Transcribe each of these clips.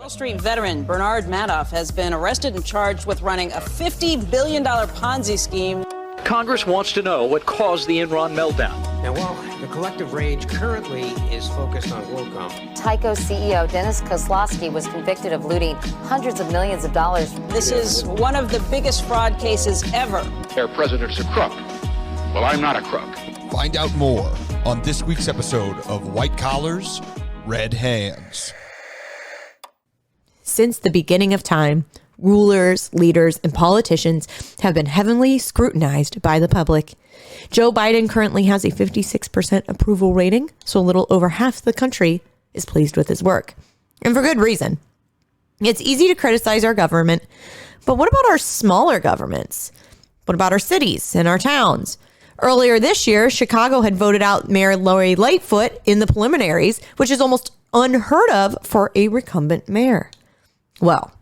Wall Street veteran Bernard Madoff has been arrested and charged with running a $50 billion Ponzi scheme. Congress wants to know what caused the Enron meltdown. Now, while the collective rage currently is focused on WorldCom, Tyco CEO Dennis Kozlowski was convicted of looting hundreds of millions of dollars. This is one of the biggest fraud cases ever. Their president's a crook. Well, I'm not a crook. Find out more on this week's episode of White Collars, Red Hands. Since the beginning of time, rulers, leaders, and politicians have been heavily scrutinized by the public. Joe Biden currently has a 56% approval rating, so a little over half the country is pleased with his work. And for good reason. It's easy to criticize our government, but what about our smaller governments? What about our cities and our towns? Earlier this year, Chicago had voted out Mayor Lori Lightfoot in the preliminaries, which is almost unheard of for a recumbent mayor. Well,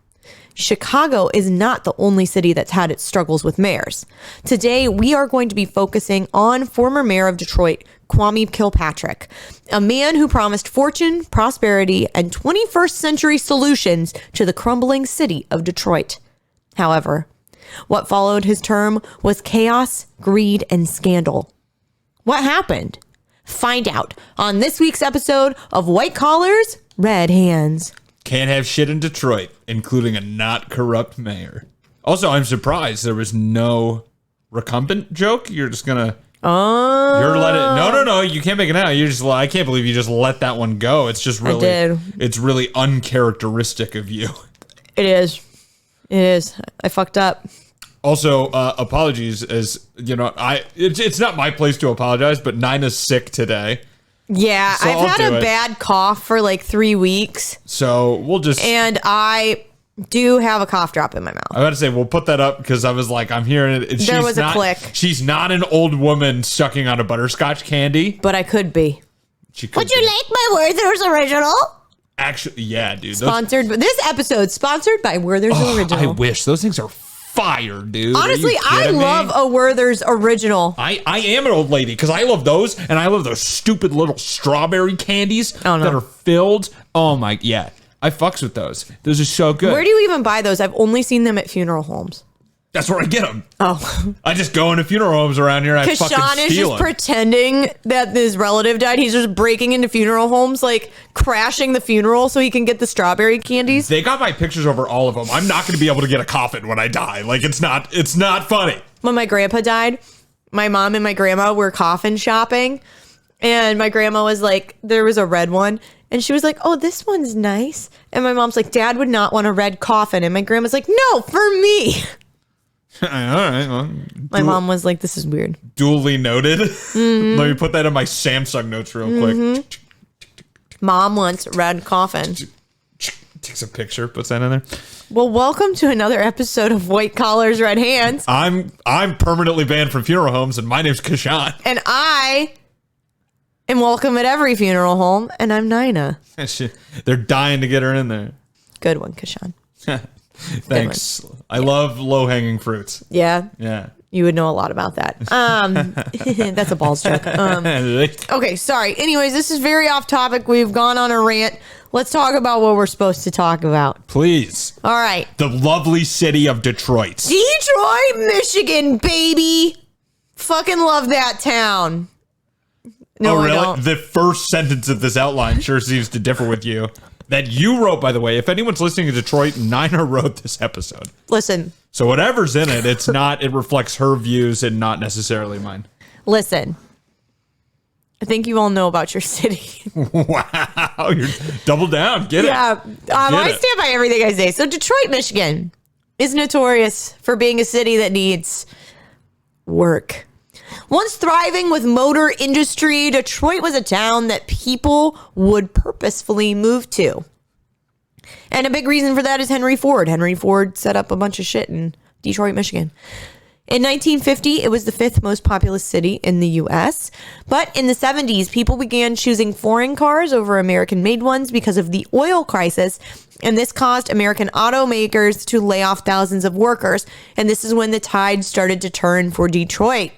Chicago is not the only city that's had its struggles with mayors. Today, we are going to be focusing on former mayor of Detroit, Kwame Kilpatrick, a man who promised fortune, prosperity, and 21st century solutions to the crumbling city of Detroit. However, what followed his term was chaos, greed, and scandal. What happened? Find out on this week's episode of White Collars, Red Hands. Can't have shit in Detroit, including a not corrupt mayor. Also, I'm surprised there was no recumbent joke. You're just gonna, you're letting, no, you can't make it out. You're just, I can't believe you just let that one go. It's just really, it's really uncharacteristic of you. It is. I fucked up. Also, apologies, as you know, it's not my place to apologize, but Nina's sick today. Yeah, so I've had a bad cough for like 3 weeks. So we'll just... And I do have a cough drop in my mouth. I was about to say, we'll put that up because I was like, I'm hearing it. There was a click. She's not an old woman sucking on a butterscotch candy. But I could be. Would you like my Werther's Original? Actually, yeah, dude. This episode sponsored by Werther's Original. I wish. Those things are fire, dude. Honestly, I love a Werther's Original. I am an old lady because I love those, and I love those stupid little strawberry candies that are filled. Oh my, yeah. I fucks with those. Those are so good. Where do you even buy those? I've only seen them at funeral homes. That's where I get them. Oh. I just go into funeral homes around here and I fucking steal them. Sean is just pretending that his relative died. He's just breaking into funeral homes, like crashing the funeral so he can get the strawberry candies. They got my pictures over all of them. I'm not going to be able to get a coffin when I die. Like, it's not funny. When my grandpa died, my mom and my grandma were coffin shopping. And my grandma was like, there was a red one. And she was like, oh, this one's nice. And my mom's like, Dad would not want a red coffin. And my grandma's like, no, for me. All right. Well, my mom was like, this is weird. Duly noted. Mm-hmm. Let me put that in my Samsung notes real quick. Mom wants red coffin. Takes a picture, puts that in there. Well, welcome to another episode of White Collars, Red Hands. I'm permanently banned from funeral homes, and my name's Kashan. And I am welcome at every funeral home, and I'm Nina. They're dying to get her in there. Good one, Kashan. Thanks. I love low-hanging fruits. Yeah? Yeah. You would know a lot about that. That's a balls joke. Okay, sorry. Anyways, this is very off topic. We've gone on a rant. Let's talk about what we're supposed to talk about. Please. All right. The lovely city of Detroit. Detroit, Michigan, baby. Fucking love that town. No, oh, really? I don't. The first sentence of this outline sure seems to differ with you. That you wrote, by the way. If anyone's listening to Detroit, Nina wrote this episode. Listen. So whatever's in it, it reflects her views and not necessarily mine. Listen. I think you all know about your city. Wow. You're double down. Get it. Yeah. I stand by everything I say. So Detroit, Michigan is notorious for being a city that needs work. Once thriving with motor industry, Detroit was a town that people would purposefully move to. And a big reason for that is Henry Ford. Henry Ford set up a bunch of shit in Detroit, Michigan. In 1950, it was the 5th most populous city in the U.S. But in the 70s, people began choosing foreign cars over American-made ones because of the oil crisis. And this caused American automakers to lay off thousands of workers. And this is when the tide started to turn for Detroit.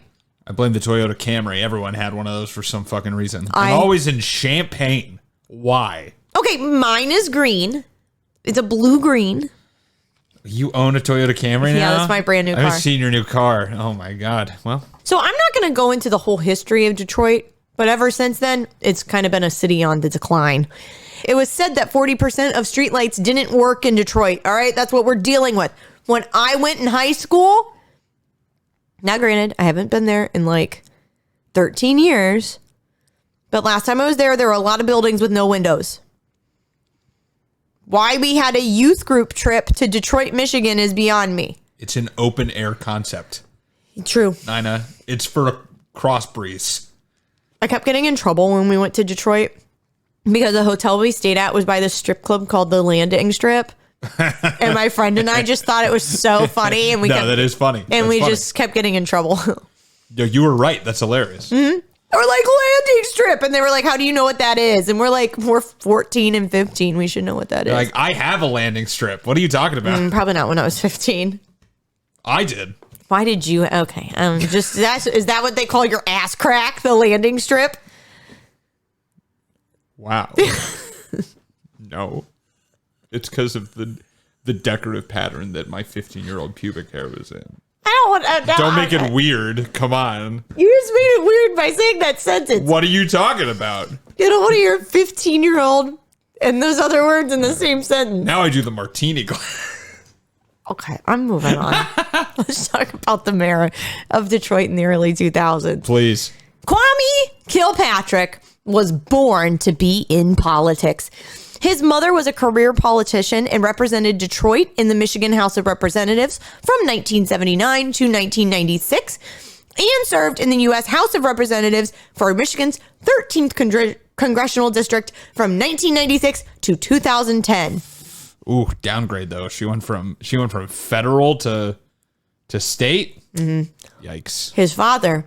I blame the Toyota Camry. Everyone had one of those for some fucking reason. I'm always in Champaign. Why? Okay, mine is green. It's a blue-green. You own a Toyota Camry now? Yeah, that's my brand new I car. haven't seen your new car. Oh, my God. Well. So I'm not going to go into the whole history of Detroit, but ever since then, it's kind of been a city on the decline. It was said that 40% of streetlights didn't work in Detroit. All right, that's what we're dealing with. When I went in high school, now granted, I haven't been there in like 13 years, but last time I was there, there were a lot of buildings with no windows. Why we had a youth group trip to Detroit, Michigan is beyond me. It's an open air concept. True. Nina, it's for a cross breeze. I kept getting in trouble when we went to Detroit because the hotel we stayed at was by this strip club called the Landing Strip. And my friend and I just thought it was so funny. And that is funny. And we just kept getting in trouble. Yo, you were right. That's hilarious. Mm-hmm. Or like Landing Strip. And they were like, how do you know what that is? And we're like, we're 14 and 15. We should know what that is. Like, I have a landing strip. What are you talking about? Probably not when I was 15. I did. Why did you? Okay. Is that what they call your ass crack? The Landing Strip? Wow. No. It's because of the decorative pattern that my 15-year-old pubic hair was in. Don't make it weird. Come on. You just made it weird by saying that sentence. What are you talking about? You don't want to hear 15-year-old and those other words in the same sentence. Now I do the martini glass. Okay, I'm moving on. Let's talk about the mayor of Detroit in the early 2000s. Please. Kwame Kilpatrick was born to be in politics. His mother was a career politician and represented Detroit in the Michigan House of Representatives from 1979 to 1996 and served in the U.S. House of Representatives for Michigan's 13th congressional district from 1996 to 2010. Ooh, downgrade though. She went from federal to state. Mm-hmm. Yikes. His father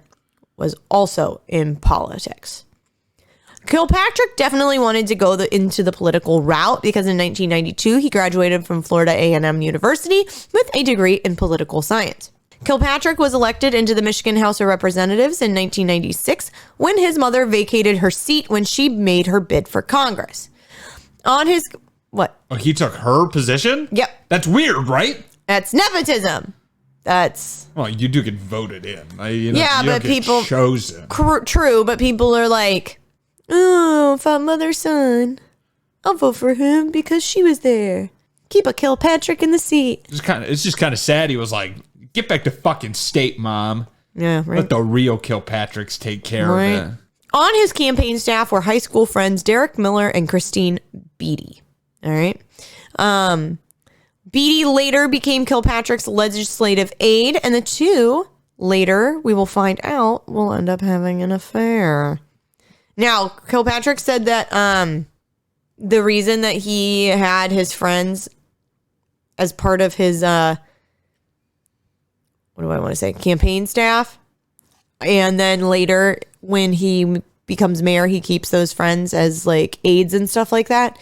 was also in politics. Kilpatrick definitely wanted to go into the political route because in 1992 he graduated from Florida A&M University with a degree in political science. Kilpatrick was elected into the Michigan House of Representatives in 1996 when his mother vacated her seat when she made her bid for Congress. On his what? Oh, he took her position? Yep. That's weird, right? That's nepotism. That's... Well, you do get voted in. But people... chosen. True, but people are like, oh, father son, I'll vote for him because she was there. Keep a Kilpatrick in the seat. It's just kind of sad. He was like, get back to fucking state, Mom. Yeah, right. Let the real Kilpatricks take care of it. On his campaign staff were high school friends Derek Miller and Christine Beatty. All right. Beatty later became Kilpatrick's legislative aide, and the two, later, we will find out, will end up having an affair. Now, Kilpatrick said that the reason that he had his friends as part of his, campaign staff, and then later, when he becomes mayor, he keeps those friends as, like, aides and stuff like that.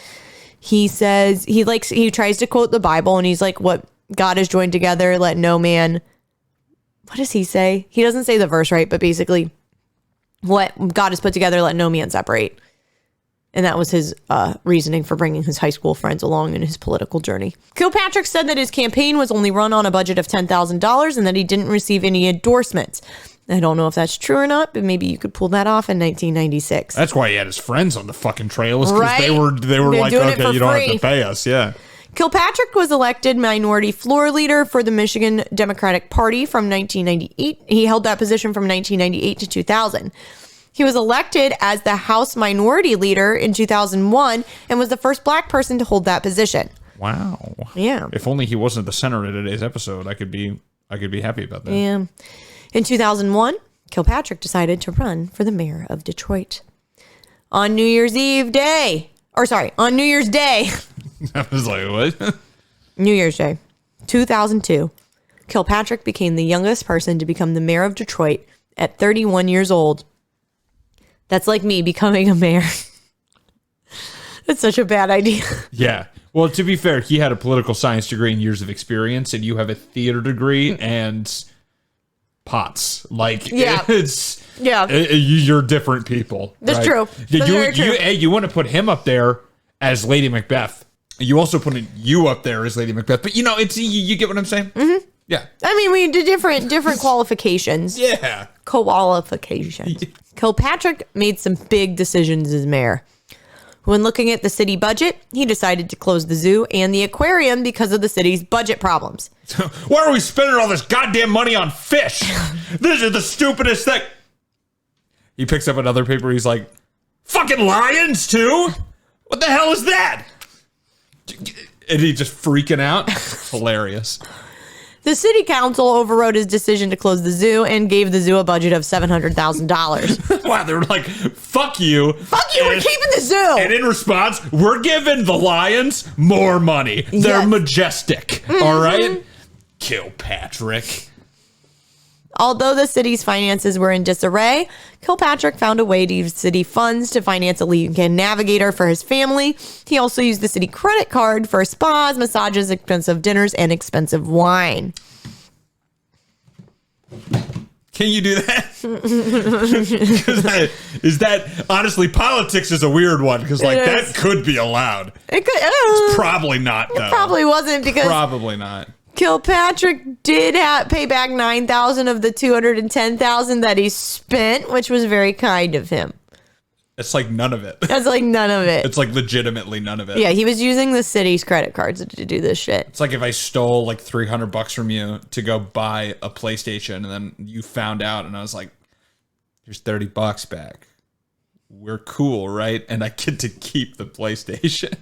He says he tries to quote the Bible, and he's like, what God has joined together, let no man. What does he say? He doesn't say the verse right, but basically what God has put together, let no man separate. And that was his reasoning for bringing his high school friends along in his political journey. Kilpatrick said that his campaign was only run on a budget of $10,000 and that he didn't receive any endorsements. I don't know if that's true or not, but maybe you could pull that off in 1996. That's why he had his friends on the fucking trail, because right? they were like, okay, you don't have to pay us. Yeah. Kilpatrick was elected minority floor leader for the Michigan Democratic Party from 1998. He held that position from 1998 to 2000. He was elected as the House Minority Leader in 2001 and was the first black person to hold that position. Wow. Yeah. If only he wasn't the center of today's episode, I could be happy about that. Yeah. In 2001, Kilpatrick decided to run for the mayor of Detroit. On New Year's Day. I was like, what? New Year's Day, 2002. Kilpatrick became the youngest person to become the mayor of Detroit at 31 years old. That's like me becoming a mayor. That's such a bad idea. Yeah. Well, to be fair, he had a political science degree and years of experience, and you have a theater degree and pots. Like, you're different people. That's right? true. Yeah, That's very true. You want to put him up there as Lady Macbeth. You also put you up there as Lady Macbeth, but it's you get what I'm saying? Mm-hmm. Yeah. I mean, we did different qualifications. Yeah. Qualifications. Kilpatrick made some big decisions as mayor. When looking at the city budget, he decided to close the zoo and the aquarium because of the city's budget problems. Why are we spending all this goddamn money on fish? This is the stupidest thing. He picks up another paper. He's like, fucking lions too? What the hell is that? And he just freaking out. Hilarious. The city council overrode his decision to close the zoo and gave the zoo a budget of $700,000. Wow, they were like, fuck you. Fuck you, we're keeping the zoo. And in response, we're giving the lions more money. They're Yes. majestic. All right? Kilpatrick. Although the city's finances were in disarray, Kilpatrick found a way to use city funds to finance a Lincoln Navigator for his family. He also used the city credit card for spas, massages, expensive dinners, and expensive wine. Can you do that? Is that honestly, politics is a weird one because that could be allowed. It could. It's probably not, though. It probably wasn't because Probably not. Kilpatrick did pay back $9,000 of the $210,000 that he spent, which was very kind of him. It's like none of it. That's like none of it. It's like legitimately none of it. Yeah, he was using the city's credit cards to do this shit. It's like if I stole like $300 from you to go buy a PlayStation and then you found out and I was like, here's $30 back. We're cool, right? And I get to keep the PlayStation.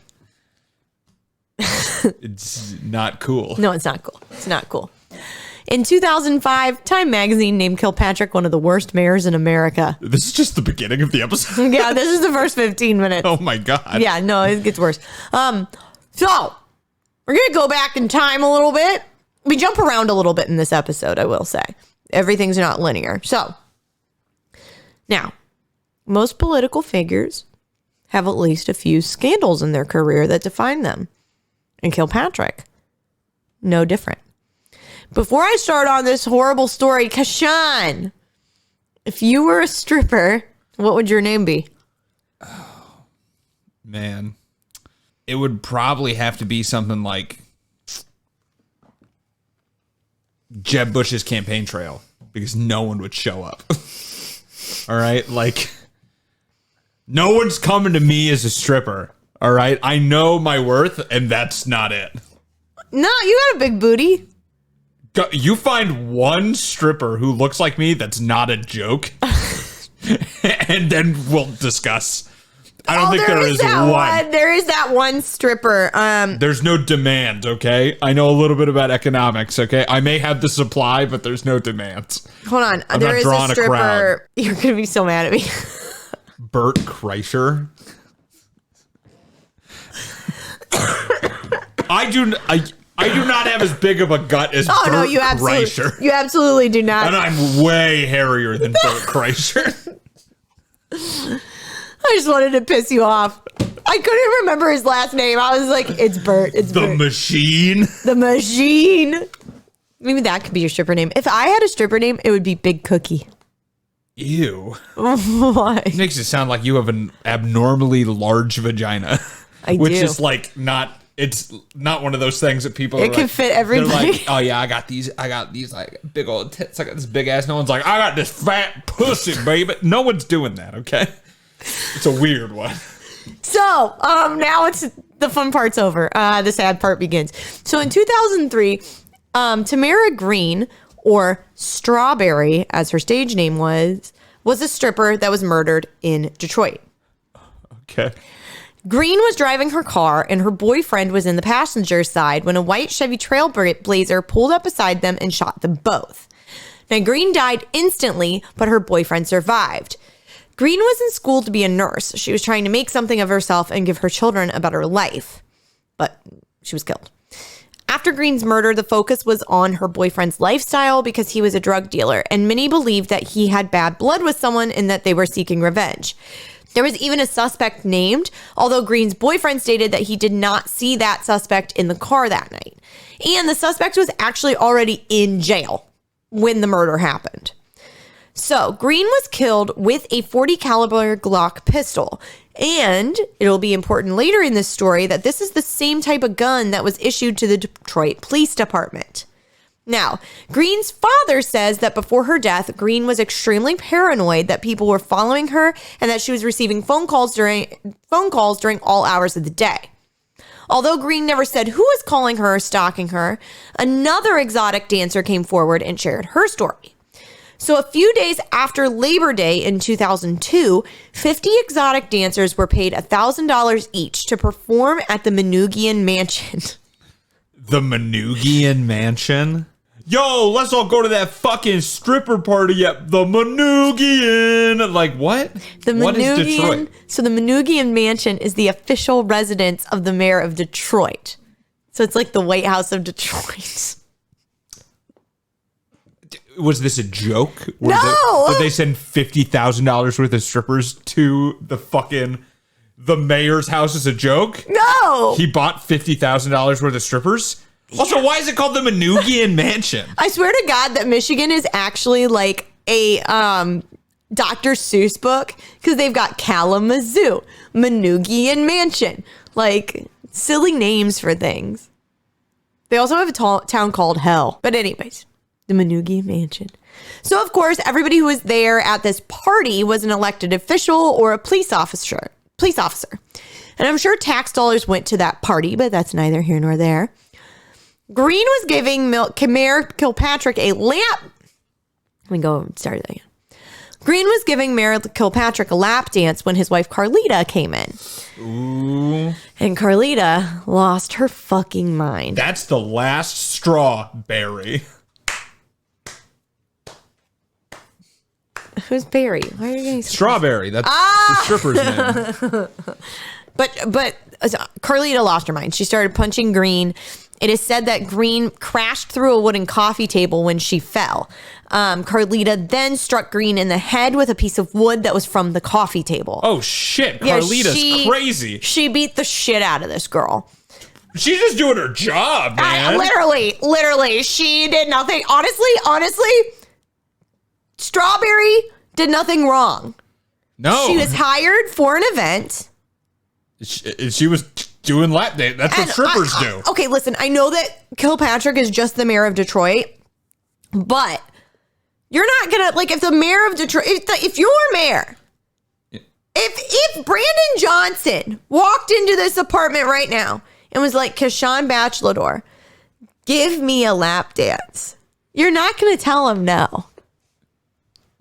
It's not cool. No, it's not cool. It's not cool. In 2005, Time magazine named Kilpatrick one of the worst mayors in America. This is just the beginning of the episode. Yeah, this is the first 15 minutes. Oh my God. Yeah, no, it gets worse. So we're going to go back in time a little bit. We jump around a little bit in this episode, I will say. Everything's not linear. So now, most political figures have at least a few scandals in their career that define them. And Kilpatrick, no different. Before I start on this horrible story, Kashan, if you were a stripper, what would your name be? Oh, man. It would probably have to be something like Jeb Bush's campaign trail because no one would show up. All right? Like, no one's coming to me as a stripper. All right? I know my worth, and that's not it. No, you got a big booty. You find one stripper who looks like me that's not a joke, and then we'll discuss. I don't think there is one. There is that one stripper. There's no demand, okay? I know a little bit about economics, okay? I may have the supply, but there's no demands. Hold on. I'm there not is drawing a a crowd. stripper. You're going to be so mad at me. Bert Kreischer. I do not have as big of a gut as Bert Kreischer. You absolutely do not. And I'm way hairier than Bert Kreischer. I just wanted to piss you off. I couldn't remember his last name. I was like, it's Bert. It's The Bert. Machine. The Machine. Maybe that could be your stripper name. If I had a stripper name, it would be Big Cookie. Ew. Why? It makes it sound like you have an abnormally large vagina. Which is like not, it's not one of those things that people It can fit everybody. They're like, oh yeah, I got these like big old tits. I got this big ass. No one's like, I got this fat pussy, baby. No one's doing that, okay? It's a weird one. So, now it's the fun part's over. The sad part begins. So in 2003, Tamara Green, or Strawberry, as her stage name was a stripper that was murdered in Detroit. Okay. Green was driving her car and her boyfriend was in the passenger side when a white Chevy Trailblazer pulled up beside them and shot them both. Now, Green died instantly, but her boyfriend survived. Green was in school to be a nurse. She was trying to make something of herself and give her children a better life, but she was killed. After Green's murder, the focus was on her boyfriend's lifestyle because he was a drug dealer, and many believed that he had bad blood with someone and that they were seeking revenge. There was even a suspect named, although Green's boyfriend stated that he did not see that suspect in the car that night. And the suspect was actually already in jail when the murder happened. So Green was killed with a .40 caliber Glock pistol. And it'll be important later in this story that this is the same type of gun that was issued to the Detroit Police Department. Now, Green's father says that before her death, Green was extremely paranoid that people were following her and that she was receiving phone calls during all hours of the day. Although Green never said who was calling her or stalking her, another exotic dancer came forward and shared her story. So a few days after Labor Day in 2002, 50 exotic dancers were paid $1,000 each to perform at the Manoogian Mansion. The Manoogian Mansion? Yo, let's all go to that fucking stripper party at the Manoogian. Like, what? What is Detroit? So the Manoogian Mansion is the official residence of the mayor of Detroit. So it's like the White House of Detroit. Was this a joke? No! Did they send $50,000 worth of strippers to the mayor's house as a joke? No! He bought $50,000 worth of strippers? Also, why is it called the Manoogian Mansion? I swear to God that Michigan is actually like a Dr. Seuss book because they've got Kalamazoo, Manoogian Mansion, like silly names for things. They also have a town called Hell. But anyways, the Manoogian Mansion. So, of course, everybody who was there at this party was an elected official or a police officer. And I'm sure tax dollars went to that party, but that's neither here nor there. Green was giving Mayor Kilpatrick a lap. Let me go and start it again. Green was giving Mayor Kilpatrick a lap dance when his wife Carlita came in. Ooh. And Carlita lost her fucking mind. That's the last straw, Barry. Who's Barry? Why are you getting Strawberry? That's the stripper's name. But Carlita lost her mind. She started punching Green. It is said that Green crashed through a wooden coffee table when she fell. Carlita then struck Green in the head with a piece of wood that was from the coffee table. Oh, shit. Carlita's crazy. She beat the shit out of this girl. She's just doing her job, man. Literally. She did nothing. Honestly, Strawberry did nothing wrong. No. She was hired for an event. She was doing lap dance. That's what strippers do. Okay, listen, I know that Kilpatrick is just the mayor of Detroit, but you're not gonna, like, if the mayor of Detroit, if you're mayor, if Brandon Johnson walked into this apartment right now and was like, Kashawn Bachelor, give me a lap dance, you're not gonna tell him no.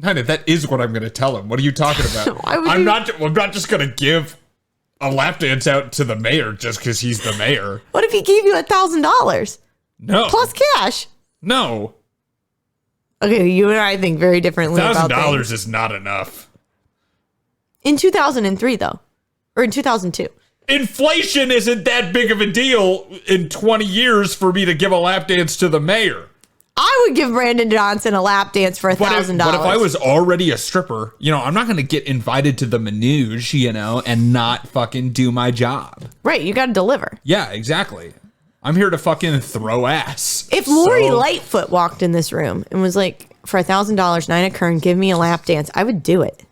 Honey, that is what I'm going to tell him. What are you talking about? I'm not just going to give a lap dance out to the mayor just because he's the mayor. What if he gave you $1,000? No. Plus cash? No. Okay, you and I think very differently about $1,000 things. is not enough. In 2003, though. Or in 2002. Inflation isn't that big of a deal in 20 years for me to give a lap dance to the mayor. I would give Brandon Johnson a lap dance for $1,000. But if I was already a stripper, I'm not going to get invited to the Manooge, and not fucking do my job. Right, you got to deliver. Yeah, exactly. I'm here to fucking throw ass. If Lori Lightfoot walked in this room and was like, for $1,000, Nina Kern, give me a lap dance, I would do it.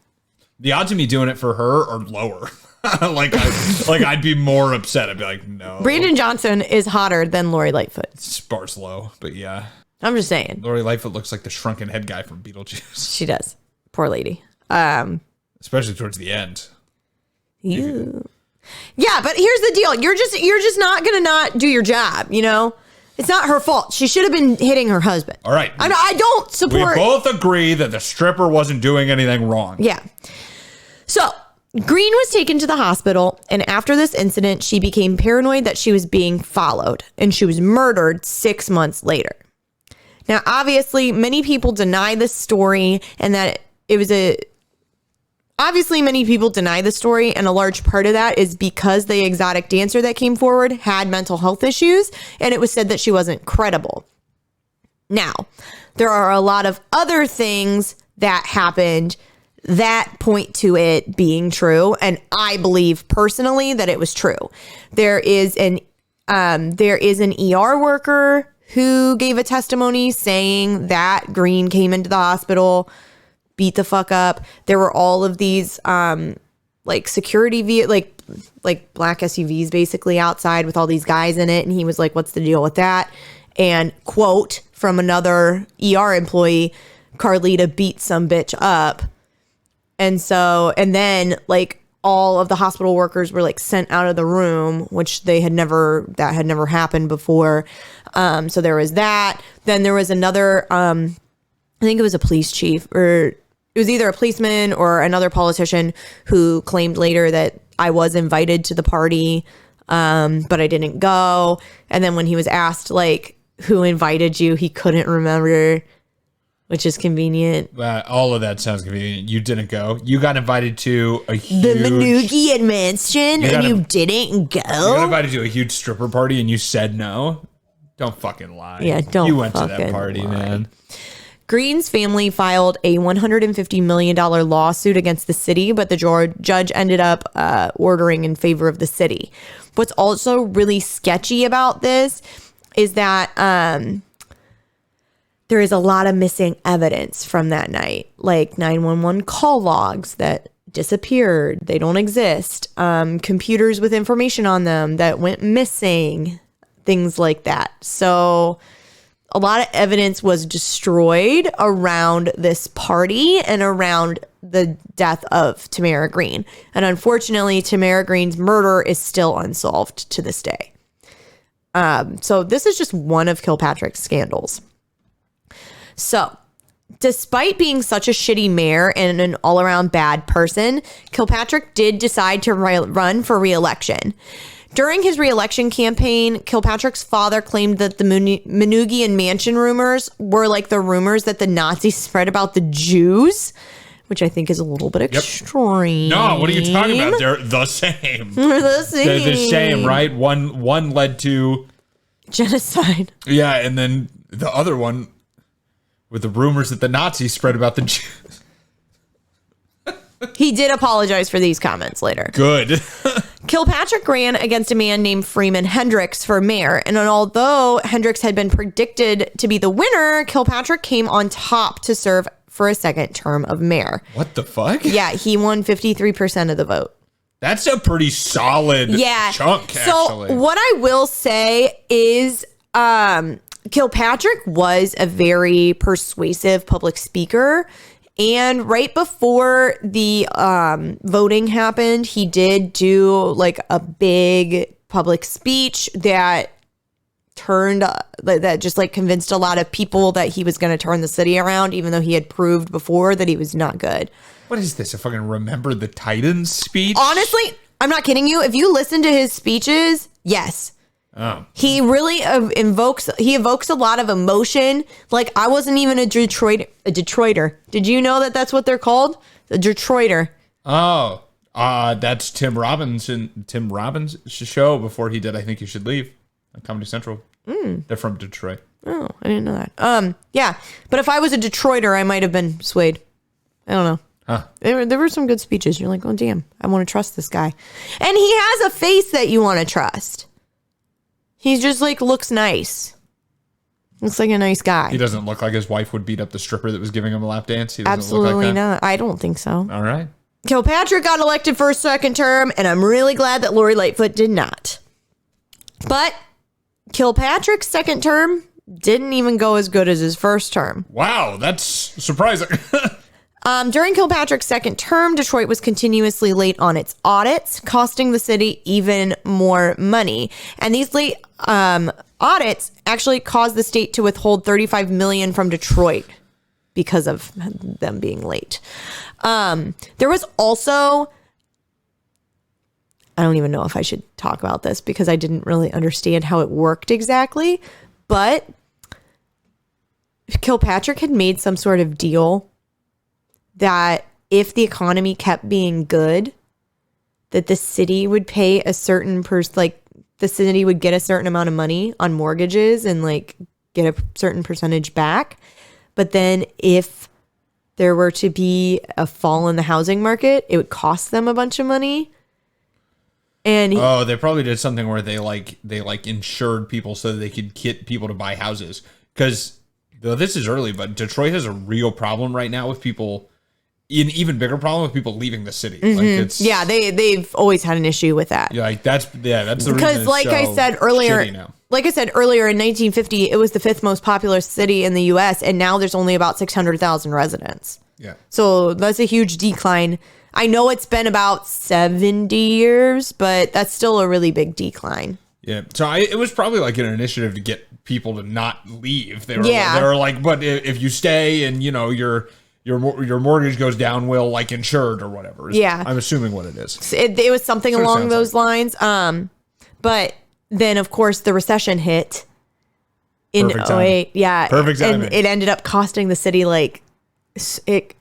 The odds of me doing it for her are lower. I'd be more upset. I'd be like, no. Brandon Johnson is hotter than Lori Lightfoot. Sparse low, but yeah. I'm just saying. Lori Lightfoot looks like the shrunken head guy from Beetlejuice. She does. Poor lady. Especially towards the end. Yeah, but here's the deal. You're just not gonna not do your job, It's not her fault. She should have been hitting her husband. All right. I don't support. We both agree that the stripper wasn't doing anything wrong. Yeah. So Green was taken to the hospital, and after this incident, she became paranoid that she was being followed, and she was murdered 6 months later. Now, obviously, many people deny this story and that it was obviously many people deny the story. And a large part of that is because the exotic dancer that came forward had mental health issues. And it was said that she wasn't credible. Now, there are a lot of other things that happened that point to it being true. And I believe personally that it was true. There is an ER worker who gave a testimony saying that Green came into the hospital beat the fuck up. There were all of these like security like black SUVs basically outside with all these guys in it, and he was like, what's the deal with that? And quote from another ER employee, Carlita beat some bitch up. And then like all of the hospital workers were like sent out of the room, which that had never happened before. So there was that. Then there was another, I think it was a police chief, or it was either a policeman or another politician who claimed later that I was invited to the party, but I didn't go. And then when he was asked like, who invited you, he couldn't remember, which is convenient. All of that sounds convenient. You didn't go. You got invited to the Manugian Mansion, and you didn't go. You got invited to a huge stripper party, and you said no. Don't fucking lie. Yeah, don't. You went to that party, lie. man. Green's family filed a $150 million lawsuit against the city, but the judge ended up ordering in favor of the city. What's also really sketchy about this is that there is a lot of missing evidence from that night, like 911 call logs that disappeared. They don't exist. Computers with information on them that went missing, things like that. So a lot of evidence was destroyed around this party and around the death of Tamara Green. And unfortunately, Tamara Green's murder is still unsolved to this day. So this is just one of Kilpatrick's scandals. So despite being such a shitty mayor and an all-around bad person, Kilpatrick did decide to run for re-election. During his re-election campaign, Kilpatrick's father claimed that the Manugian Mansion rumors were like the rumors that the Nazis spread about the Jews, which I think is a little bit extreme. No, what are you talking about? They're the same. They're the same. They're the same, right? One led to genocide. Yeah, and then the other one with the rumors that the Nazis spread about the Jews. He did apologize for these comments later. Good. Kilpatrick ran against a man named Freeman Hendricks for mayor, and although Hendricks had been predicted to be the winner, Kilpatrick came on top to serve for a second term of mayor. What the fuck? Yeah, he won 53% of the vote. That's a pretty solid chunk, actually. So what I will say is Kilpatrick was a very persuasive public speaker. And right before the voting happened, he did do like a big public speech that just like convinced a lot of people that he was going to turn the city around, even though he had proved before that he was not good. What is this? A fucking Remember the Titans speech? Honestly, I'm not kidding you. If you listen to his speeches, yes. Oh. He really evokes a lot of emotion. Like, I wasn't even a Detroiter. Did you know that that's what they're called? The Detroiter. Oh, that's Tim Robbins' show before he did I Think You Should Leave on Comedy Central. They're from Detroit. Oh, I didn't know that. Yeah, but if I was a Detroiter, I might have been swayed. I don't know. Huh. There were some good speeches. You're like, oh, damn, I want to trust this guy. And he has a face that you want to trust. He just like looks nice. Looks like a nice guy. He doesn't look like his wife would beat up the stripper that was giving him a lap dance. He doesn't Absolutely look like that. not. I don't think so. All right. Kilpatrick got elected for a second term, and I'm really glad that Lori Lightfoot did not. But Kilpatrick's second term didn't even go as good as his first term. Wow, that's surprising. During Kilpatrick's second term, Detroit was continuously late on its audits, costing the city even more money. And these late audits actually caused the state to withhold $35 million from Detroit because of them being late. There was also, I don't even know if I should talk about this because I didn't really understand how it worked exactly, but Kilpatrick had made some sort of deal that if the economy kept being good, that the city would pay a certain the city would get a certain amount of money on mortgages and like get a certain percentage back. But then if there were to be a fall in the housing market, it would cost them a bunch of money. And they probably did something where they insured people so that they could get people to buy houses. Because though this is early, but Detroit has a real problem right now with people an even bigger problem with people leaving the city. Like it's they've always had an issue with that. Yeah, like that's the reason. Because like I said earlier, in 1950, it was the 5th most populous city in the U.S., and now there's only about 600,000 residents. Yeah. So that's a huge decline. I know it's been about 70 years, but that's still a really big decline. Yeah. So it was probably like an initiative to get people to not leave. They were like, but if you stay and your mortgage goes down, we'll like insured or whatever. Yeah. I'm assuming what it is. It was something along those lines. But then of course the recession hit in 2008. Yeah. Perfect timing. And it ended up costing the city like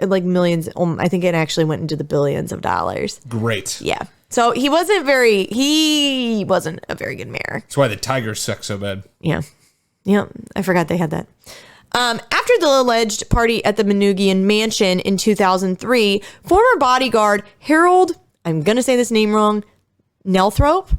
millions. I think it actually went into the billions of dollars. Great. Yeah. So he wasn't a very good mayor. That's why the Tigers suck so bad. Yeah. Yeah. I forgot they had that. After the alleged party at the Manoogian Mansion in 2003, former bodyguard Harold, I'm going to say this name wrong, Nelthrope,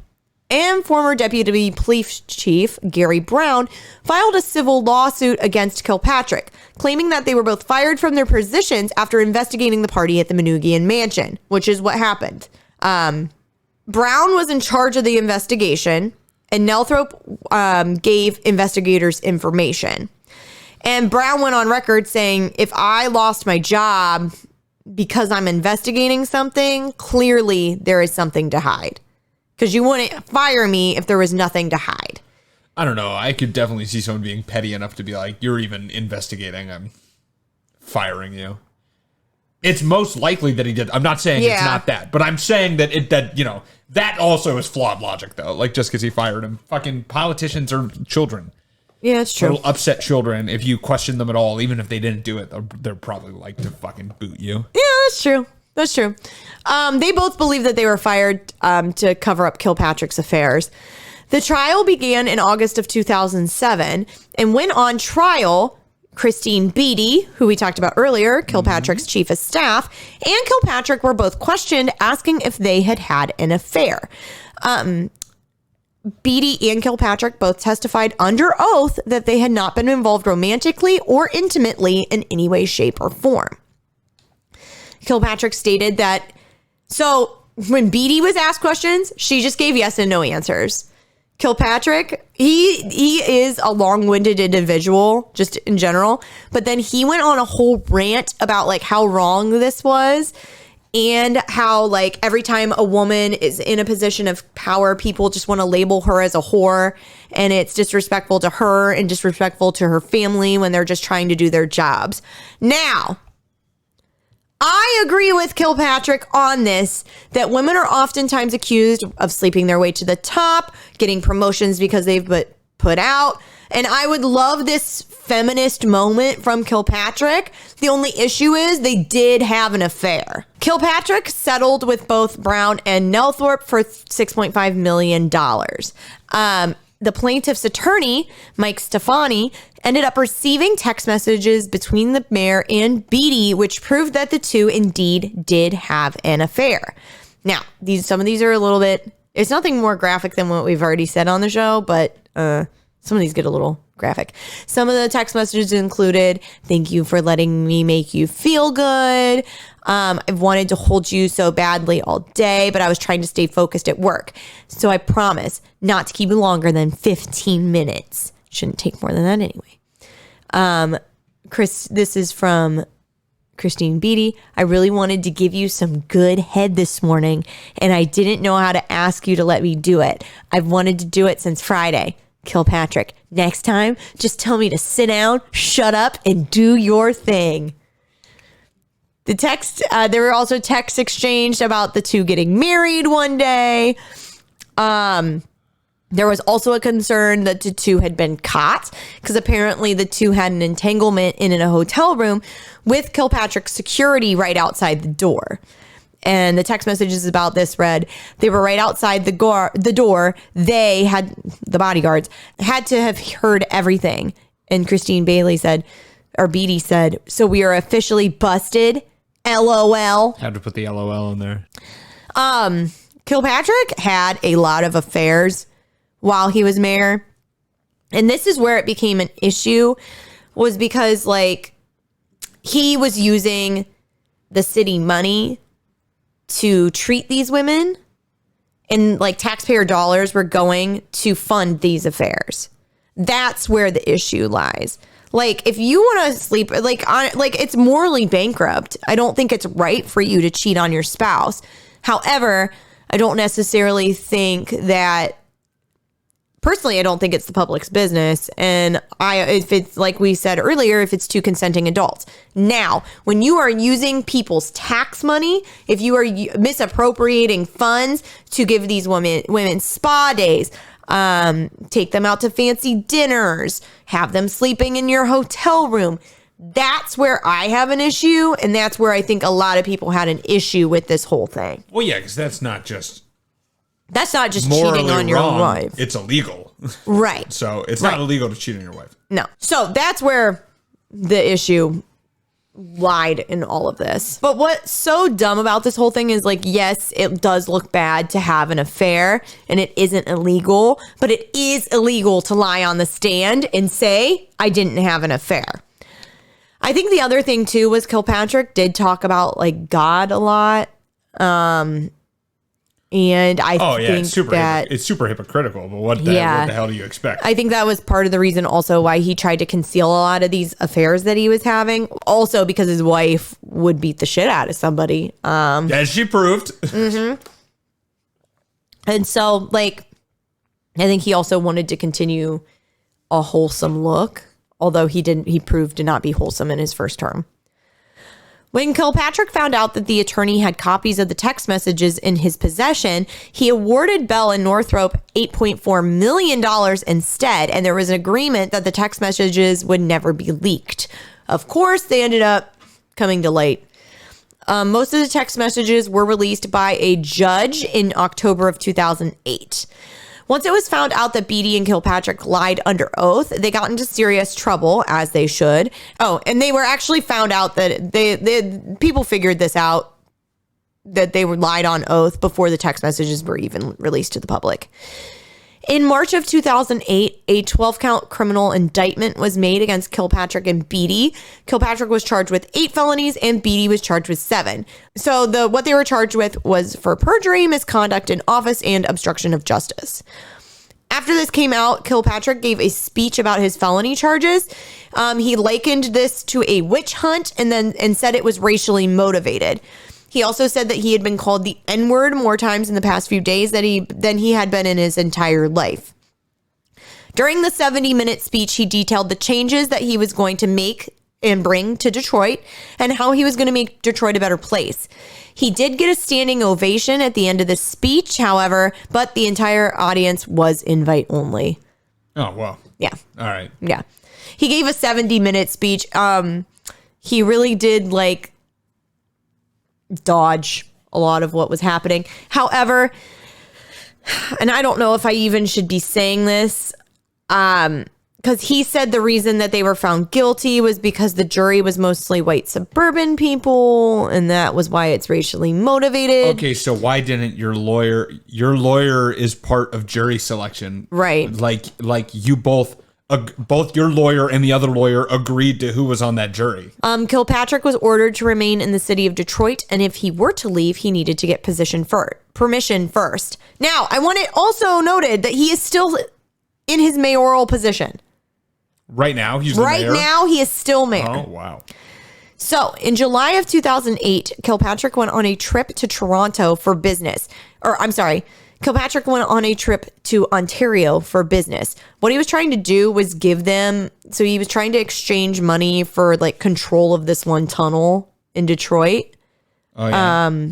and former deputy police chief Gary Brown filed a civil lawsuit against Kilpatrick, claiming that they were both fired from their positions after investigating the party at the Manoogian Mansion, which is what happened. Brown was in charge of the investigation, and Nelthrope gave investigators information. And Brown went on record saying, if I lost my job because I'm investigating something, clearly there is something to hide. Because you wouldn't fire me if there was nothing to hide. I don't know. I could definitely see someone being petty enough to be like, you're even investigating. I'm firing you. It's most likely that he did. I'm not saying it's not that, but I'm saying that that also is flawed logic, though. Like, just because he fired him. Fucking politicians are children. Yeah, it's true. Little upset children. If you question them at all, even if they didn't do it, they're probably like to fucking boot you. Yeah, that's true. That's true. They both believe that they were fired to cover up Kilpatrick's affairs. The trial began in August of 2007, and when on trial, Christine Beatty, who we talked about earlier, Kilpatrick's chief of staff, and Kilpatrick were both questioned, asking if they had had an affair. Beatty and Kilpatrick both testified under oath that they had not been involved romantically or intimately in any way, shape, or form. Kilpatrick stated that, so when Beatty was asked questions, she just gave yes and no answers. Kilpatrick, he is a long-winded individual, just in general, but then he went on a whole rant about like how wrong this was and how like every time a woman is in a position of power, people just want to label her as a whore, and it's disrespectful to her and disrespectful to her family when they're just trying to do their jobs. Now, I agree with Kilpatrick on this, that women are oftentimes accused of sleeping their way to the top, getting promotions because they've put out. And I would love this feminist moment from Kilpatrick. The only issue is they did have an affair. Kilpatrick settled with both Brown and Nelthrope for $6.5 million. The plaintiff's attorney, Mike Stefani, ended up receiving text messages between the mayor and Beatty, which proved that the two indeed did have an affair. Now, some of these are a little bit, it's nothing more graphic than what we've already said on the show, but some of these get a little graphic. Some of the text messages included, "Thank you for letting me make you feel good. I've wanted to hold you so badly all day, but I was trying to stay focused at work. So I promise not to keep you longer than 15 minutes. Shouldn't take more than that anyway." This is from Christine Beatty. "I really wanted to give you some good head this morning, and I didn't know how to ask you to let me do it. I've wanted to do it since Friday." Kilpatrick, "Next time, just tell me to sit down, shut up, and do your thing." The text, there were also texts exchanged about the two getting married one day. There was also a concern that the two had been caught because apparently the two had an entanglement in a hotel room with Kilpatrick's security right outside the door. And the text messages about this read, "They were right outside the door. They had, the bodyguards, had to have heard everything." And Christine Beatty said, "So we are officially busted? LOL." Had to put the LOL in there. Kilpatrick had a lot of affairs while he was mayor. And this is where it became an issue, was because like he was using the city money to treat these women, and like taxpayer dollars were going to fund these affairs. That's where the issue lies. Like, if you want to sleep, it's morally bankrupt. I don't think it's right for you to cheat on your spouse. However, I don't necessarily think that, personally, I don't think it's the public's business. And if it's like we said earlier, if it's two consenting adults. Now, when you are using people's tax money, if you are misappropriating funds to give these women spa days, take them out to fancy dinners, have them sleeping in your hotel room, that's where I have an issue. And that's where I think a lot of people had an issue with this whole thing. Well, yeah, because that's not just cheating on your wife. It's illegal. Right. So it's not illegal to cheat on your wife. No. So that's where the issue lied in all of this. But what's so dumb about this whole thing is, like, yes, it does look bad to have an affair and it isn't illegal, but it is illegal to lie on the stand and say, I didn't have an affair. I think the other thing too was Kilpatrick did talk about like God a lot. And I think it's super hypocritical, but what the hell do you expect? I think that was part of the reason also why he tried to conceal a lot of these affairs that he was having. Also because his wife would beat the shit out of somebody. As she proved. Mm-hmm. And so, like, I think he also wanted to continue a wholesome look, although he proved to not be wholesome in his first term. When Kilpatrick found out that the attorney had copies of the text messages in his possession, he awarded Bell and Northrop $8.4 million instead, and there was an agreement that the text messages would never be leaked. Of course, they ended up coming to light. Most of the text messages were released by a judge in October of 2008. Once it was found out that Beatty and Kilpatrick lied under oath, they got into serious trouble, as they should. Oh, and they were actually found out that people figured this out, that they were lied on oath before the text messages were even released to the public. In March of 2008, a 12-count criminal indictment was made against Kilpatrick and Beatty. Kilpatrick was charged with 8 felonies and Beatty was charged with 7. So what they were charged with was for perjury, misconduct in office, and obstruction of justice. After this came out, Kilpatrick gave a speech about his felony charges. He likened this to a witch hunt and said it was racially motivated. He also said that he had been called the N-word more times in the past few days than he had been in his entire life. During the 70-minute speech, he detailed the changes that he was going to make and bring to Detroit and how he was going to make Detroit a better place. He did get a standing ovation at the end of the speech, however, but the entire audience was invite only. Oh, well. Yeah. All right. Yeah. He gave a 70-minute speech. He really did dodge a lot of what was happening. However, and I don't know if I even should be saying this, because he said the reason that they were found guilty was because the jury was mostly white suburban people, and that was why it's racially motivated. Okay, so why didn't your lawyer is part of jury selection, right? Like you both your lawyer and the other lawyer agreed to who was on that jury. Kilpatrick was ordered to remain in the city of Detroit, and if he were to leave, he needed to get permission first. Now, I want it also noted that he is still in his mayoral position. Right now, he's the mayor? Right now, he is still mayor. Oh, wow. So, in July of 2008, Kilpatrick went on a trip to Toronto for business. Kilpatrick went on a trip to Ontario for business. What he was trying to do was he was trying to exchange money for control of this one tunnel in Detroit. Oh, yeah.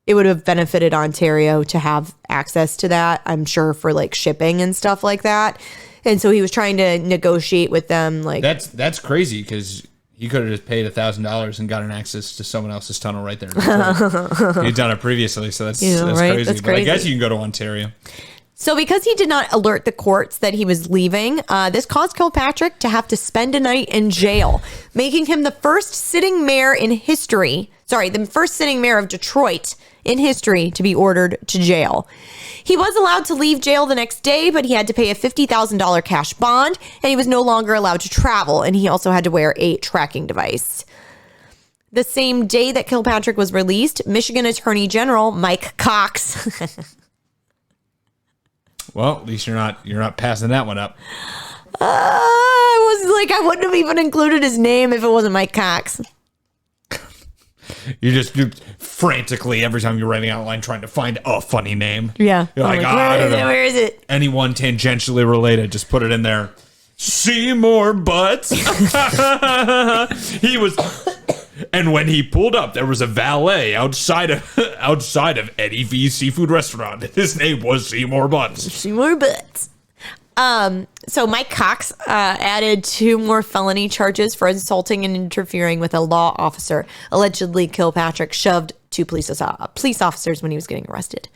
It would have benefited Ontario to have access to that, I'm sure, for shipping and stuff like that. And so he was trying to negotiate with them. That's crazy, because he could have just paid $1,000 and gotten access to someone else's tunnel right there. He'd done it previously, so that's right? crazy. That's but crazy. I guess you can go to Ontario. So because he did not alert the courts that he was leaving, this caused Kilpatrick to have to spend a night in jail, making him the first sitting mayor of Detroit in history to be ordered to jail. He was allowed to leave jail the next day, but he had to pay a $50,000 cash bond, and he was no longer allowed to travel, and he also had to wear a tracking device. The same day that Kilpatrick was released, Michigan Attorney General Mike Cox. Well, at least you're not passing that one up. I wouldn't have even included his name if it wasn't Mike Cox. You're frantically every time you're writing out a line trying to find a funny name. Yeah. You're like, I don't know. Where is it? Anyone tangentially related, just put it in there. Seymour Butts. He was, and when he pulled up, there was a valet outside of Eddie V's seafood restaurant. His name was Seymour Butts. Seymour Butts. So Mike Cox added 2 more felony charges for insulting and interfering with a law officer. Allegedly, Kilpatrick shoved 2 police officers when he was getting arrested.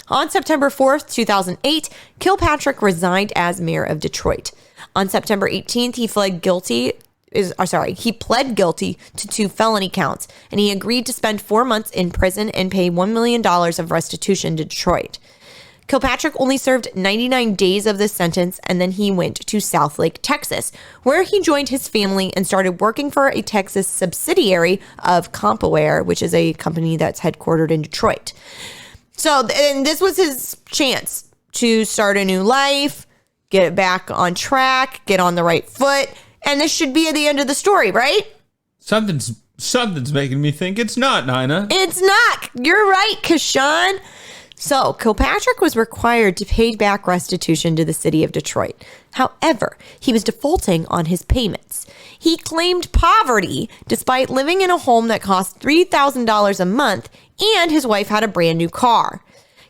On September 4th, 2008, Kilpatrick resigned as mayor of Detroit. On September 18th, he pled guilty to 2 felony counts, and he agreed to spend 4 months in prison and pay $1 million of restitution to Detroit. Kilpatrick only served 99 days of this sentence, and then he went to Southlake, Texas, where he joined his family and started working for a Texas subsidiary of CompoWare, which is a company that's headquartered in Detroit. So, and this was his chance to start a new life, get it back on track, get on the right foot, and this should be at the end of the story, right? Something's making me think it's not, Nina. It's not. You're right, Kashan. So, Kilpatrick was required to pay back restitution to the city of Detroit. However, he was defaulting on his payments. He claimed poverty despite living in a home that cost $3,000 a month, and his wife had a brand new car.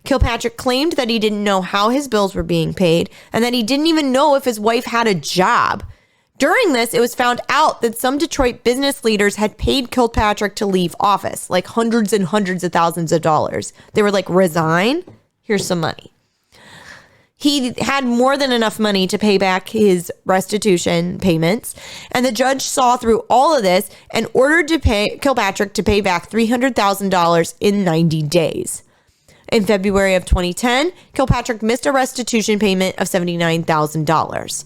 Kilpatrick claimed that he didn't know how his bills were being paid and that he didn't even know if his wife had a job. During this, it was found out that some Detroit business leaders had paid Kilpatrick to leave office, like hundreds and hundreds of thousands of dollars. They were like, resign, here's some money. He had more than enough money to pay back his restitution payments, and the judge saw through all of this and ordered Kilpatrick to pay back $300,000 in 90 days. In February of 2010, Kilpatrick missed a restitution payment of $79,000.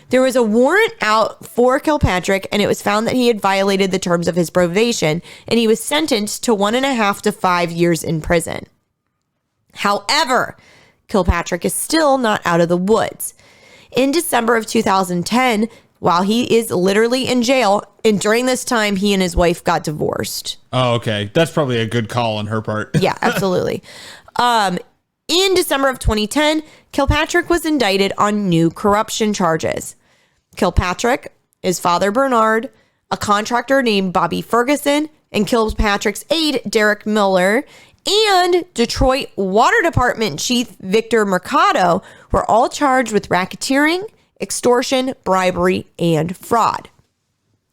There was a warrant out for Kilpatrick, and it was found that he had violated the terms of his probation, and he was sentenced to 1.5 to 5 years in prison. However, Kilpatrick is still not out of the woods. In December of 2010, while he is literally in jail, and during this time, he and his wife got divorced. Oh, okay. That's probably a good call on her part. Yeah, absolutely. In December of 2010, Kilpatrick was indicted on new corruption charges. Kilpatrick, his father Bernard, a contractor named Bobby Ferguson, and Kilpatrick's aide Derek Miller, and Detroit Water Department Chief Victor Mercado were all charged with racketeering, extortion, bribery, and fraud.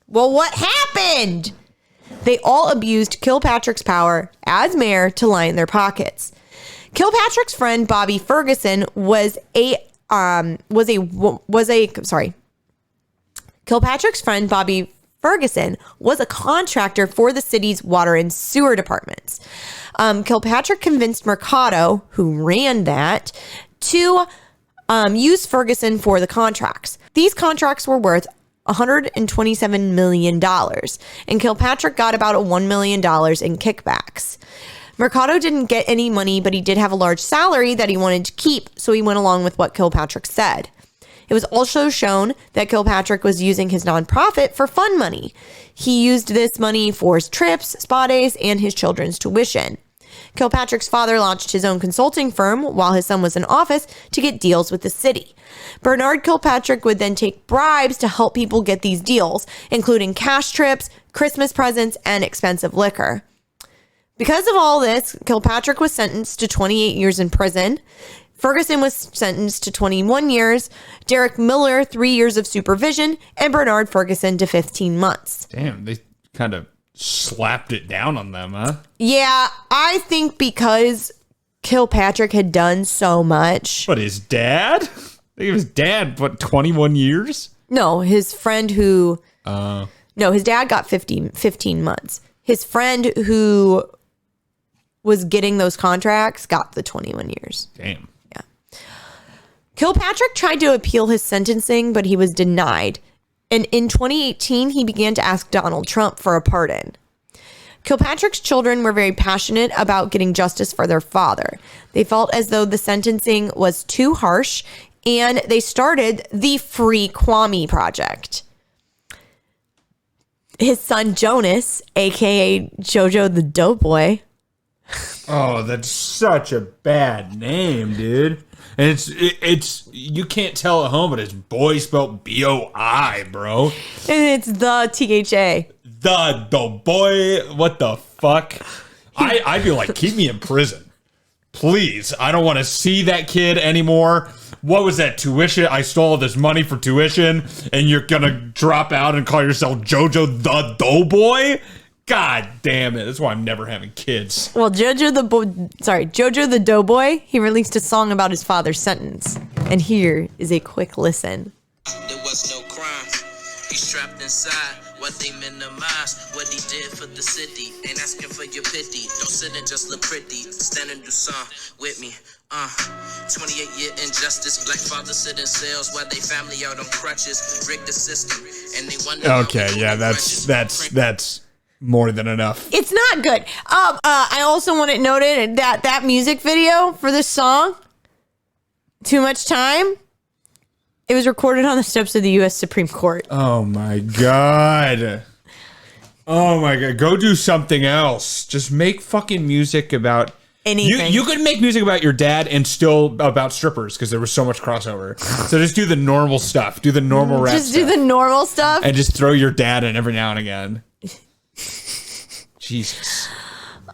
Well, what happened? They all abused Kilpatrick's power as mayor to line their pockets. Kilpatrick's friend Bobby Ferguson Kilpatrick's friend Bobby Ferguson was a contractor for the city's water and sewer departments. Kilpatrick convinced Mercado, who ran that, to use Ferguson for the contracts. These contracts were worth $127 million, and Kilpatrick got about $1 million in kickbacks. Mercado didn't get any money, but he did have a large salary that he wanted to keep, so he went along with what Kilpatrick said. It was also shown that Kilpatrick was using his nonprofit for fun money. He used this money for his trips, spa days, and his children's tuition. Kilpatrick's father launched his own consulting firm while his son was in office to get deals with the city. Bernard Kilpatrick would then take bribes to help people get these deals, including cash trips, Christmas presents, and expensive liquor. Because of all this, Kilpatrick was sentenced to 28 years in prison. Ferguson was sentenced to 21 years, Derek Miller 3 years of supervision, and Bernard Ferguson to 15 months. Damn, they kind of slapped it down on them, huh? Yeah, I think because Kilpatrick had done so much. But his dad? I think his dad, 21 years? No, his friend who... No, his dad got 15 months. His friend who was getting those contracts got the 21 years. Damn. Yeah. Kilpatrick tried to appeal his sentencing, but he was denied. And in 2018, he began to ask Donald Trump for a pardon. Kilpatrick's children were very passionate about getting justice for their father. They felt as though the sentencing was too harsh, and they started the Free Kwame Project. His son Jonas, aka Jojo the Doughboy. Oh, that's such a bad name, dude. And it's you can't tell at home, but it's boy spelled B-O-I, bro. And it's the T-H-A. The boy, what the fuck? I'd be like, keep me in prison. Please. I don't want to see that kid anymore. What was that tuition? I stole this money for tuition, and you're gonna drop out and call yourself Jojo the Doughboy? God damn it. That's why I'm never having kids. Well, Jojo the Doughboy, he released a song about his father's sentence. And here is a quick listen. There was no crime. He's trapped inside what they minimize. What he did for the city. Ain't asking for your pity. Don't sit and just look pretty. Stand and do some with me. 28-year injustice. Black fathers sit in cells while they family out on crutches. Rig the system. And they wonder. Okay, yeah, that's more than enough. It's not good. I also want it noted that music video for this song, Too Much Time, it was recorded on the steps of the U.S. Supreme Court. Oh my God. Oh my God. Go do something else. Just make fucking music about anything. You could make music about your dad and still about strippers because there was so much crossover. So just do the normal stuff. Do the normal rap Just do the normal stuff. And just throw your dad in every now and again. Jesus.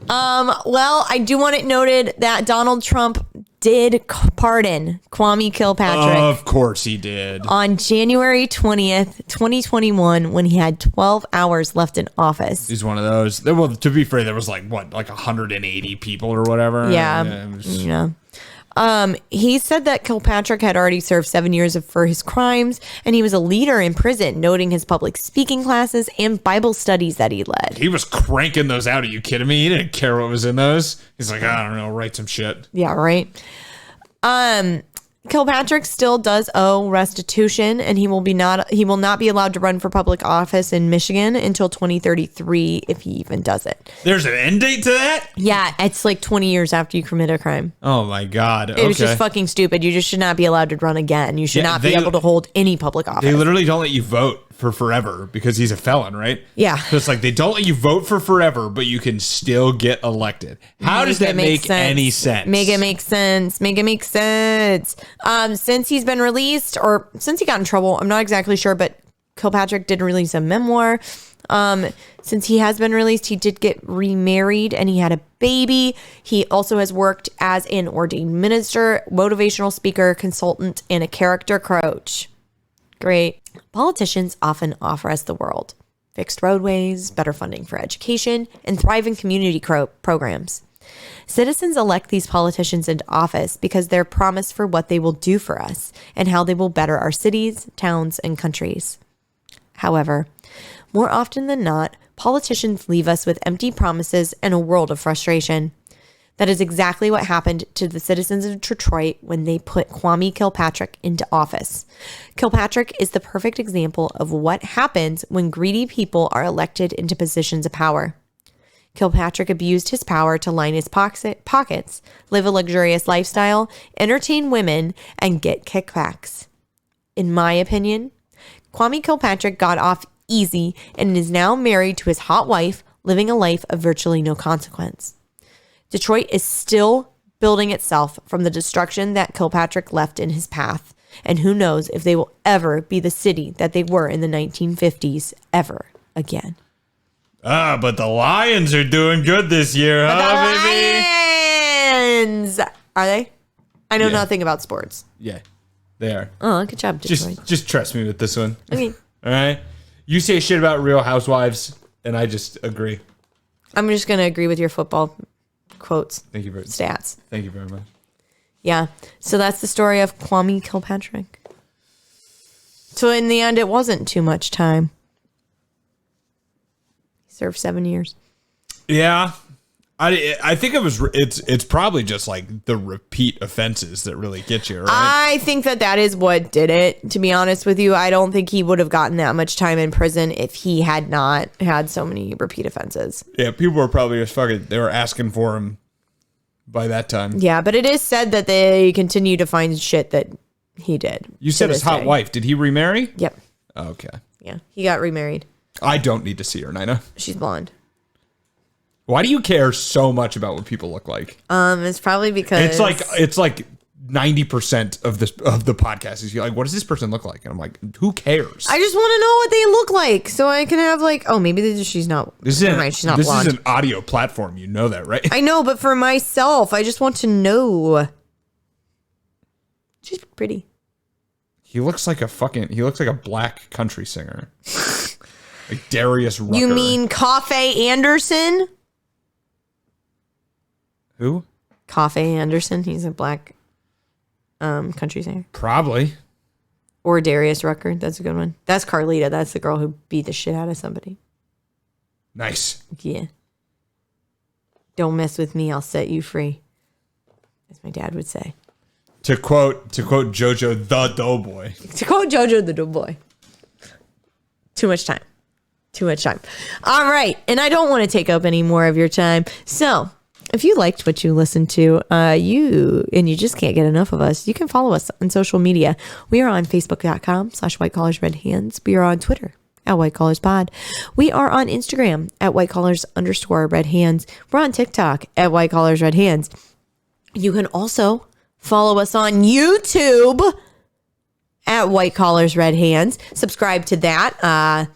Well, I do want it noted that Donald Trump did pardon Kwame Kilpatrick. Of course he did. On January 20th, 2021, when he had 12 hours left in office. He's one of those. Well, to be fair, there was like 180 people or whatever. Yeah. He said that Kilpatrick had already served 7 years for his crimes, and he was a leader in prison, noting his public speaking classes and Bible studies that he led. He was cranking those out. Are you kidding me? He didn't care what was in those. He's like, I don't know, write some shit. Yeah, right. Kilpatrick still does owe restitution, and he will not be allowed to run for public office in Michigan until 2033 if he even does it. There's an end date to that? Yeah, it's like 20 years after you commit a crime. Oh my God. It was just fucking stupid. You just should not be allowed to run again. You should not be able to hold any public office. They literally don't let you vote for forever because he's a felon, right? Yeah. So it's like they don't let you vote for forever, but you can still get elected. How does that make any sense? Make it make sense. Make it make sense. Since he's been released, or since he got in trouble, I'm not exactly sure, but Kilpatrick did release a memoir. Since he has been released, he did get remarried and he had a baby. He also has worked as an ordained minister, motivational speaker, consultant, and a character coach. Great. Politicians often offer us the world: fixed roadways, better funding for education, and thriving community programs. Citizens elect these politicians into office because they're promised for what they will do for us and how they will better our cities, towns, and countries. However, more often than not, politicians leave us with empty promises and a world of frustration. That is exactly what happened to the citizens of Detroit when they put Kwame Kilpatrick into office. Kilpatrick is the perfect example of what happens when greedy people are elected into positions of power. Kilpatrick abused his power to line his pockets, live a luxurious lifestyle, entertain women, and get kickbacks. In my opinion, Kwame Kilpatrick got off easy and is now married to his hot wife, living a life of virtually no consequence. Detroit is still building itself from the destruction that Kilpatrick left in his path, and who knows if they will ever be the city that they were in the 1950s ever again. But the Lions are doing good this year, huh, baby? Lions! Are they? I know nothing about sports. Yeah, they are. Oh, good job, Detroit. Just trust me with this one. Okay. All right? You say shit about Real Housewives, and I just agree. I'm just going to agree with your football quotes. Thank you very much. Stats. Thank you very much. Yeah. So that's the story of Kwame Kilpatrick. So in the end, it wasn't too much time. He served 7 years. Yeah. I think it's probably just like the repeat offenses that really get you, right? I think that is what did it, to be honest with you. I don't think he would have gotten that much time in prison if he had not had so many repeat offenses. Yeah, people were probably just they were asking for him by that time. Yeah, but it is said that they continue to find shit that he did. You said his hot wife. Did he remarry? Yep. Okay. Yeah, he got remarried. I don't need to see her, Nina. She's blonde. Why do you care so much about what people look like? It's probably because it's like 90% of the podcast is like, what does this person look like? And I'm like, who cares? I just want to know what they look like so I can have like, oh, maybe she's not. She's not blonde. This is an audio platform. You know that, right? I know, but for myself, I just want to know. She's pretty. He looks like a black country singer. Like Darius Rucker. You mean Coffey Anderson? Who? Coffey Anderson. He's a black country singer. Probably. Or Darius Rucker. That's a good one. That's Carlita. That's the girl who beat the shit out of somebody. Nice. Yeah. Don't mess with me. I'll set you free. As my dad would say. To quote JoJo the Doughboy. To quote JoJo the Doughboy. Too much time. All right. And I don't want to take up any more of your time. So if you liked what you listened to, you just can't get enough of us, you can follow us on social media. We are on Facebook.com/WhiteCollarsRedHands. We are on Twitter @WhiteCollarsPod. We are on Instagram @WhiteCollars_RedHands. We're on TikTok @WhiteCollarsRedHands. You can also follow us on YouTube @WhiteCollarsRedHands. Subscribe to that.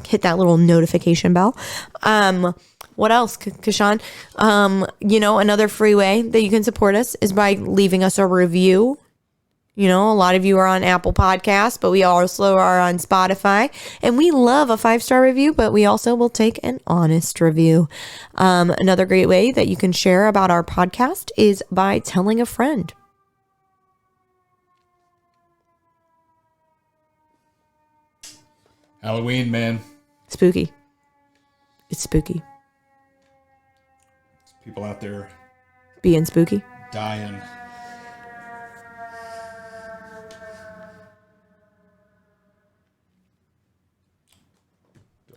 Hit that little notification bell. What else, Kashan? Another free way that you can support us is by leaving us a review. A lot of you are on Apple Podcasts, but we also are on Spotify. And we love a 5-star review, but we also will take an honest review. Another great way that you can share about our podcast is by telling a friend. Halloween, man. Spooky. It's spooky. People out there being spooky. Dying.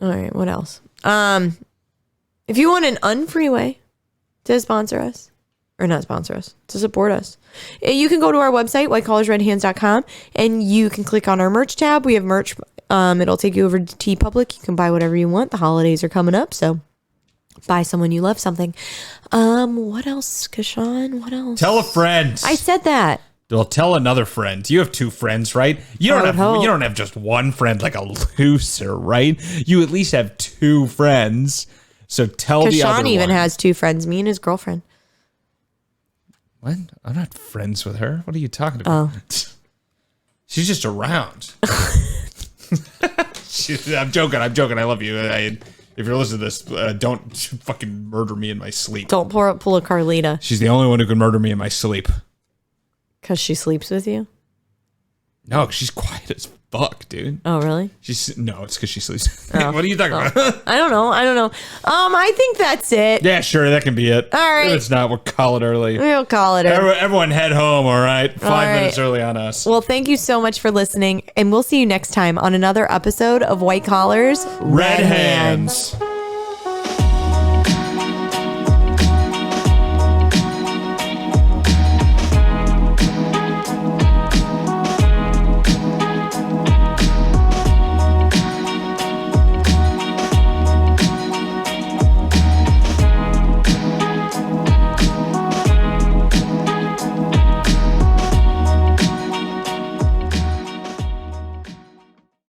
All right, what else? If you want an unfree way to sponsor us, or not sponsor us, to support us, you can go to our website, whitecollarsredhands.com, and you can click on our merch tab. We have merch. It'll take you over to TeePublic. You can buy whatever you want. The holidays are coming up, so buy someone you love something. What else, Kashan? What else? Tell a friend. I said that. Well, tell another friend. You have 2 friends, right? You don't have just one friend like a loser, right? You at least have 2 friends. So tell the other one. Kashan even has 2 friends, me and his girlfriend. What? I'm not friends with her. What are you talking about? Oh. She's just around. I'm joking. I love you. If you're listening to this, don't fucking murder me in my sleep. Don't pull a Carlita. She's the only one who can murder me in my sleep. Because she sleeps with you? No, she's quiet as fuck, dude. Oh, really? It's because she sleeps. Oh. What are you talking about? I don't know. I think that's it. Yeah, sure. That can be it. All right. If it's not, we'll call it early. We'll call it early. Everyone head home, all right? 5 minutes early on us. Well, thank you so much for listening, and we'll see you next time on another episode of White Collars, Red Hands.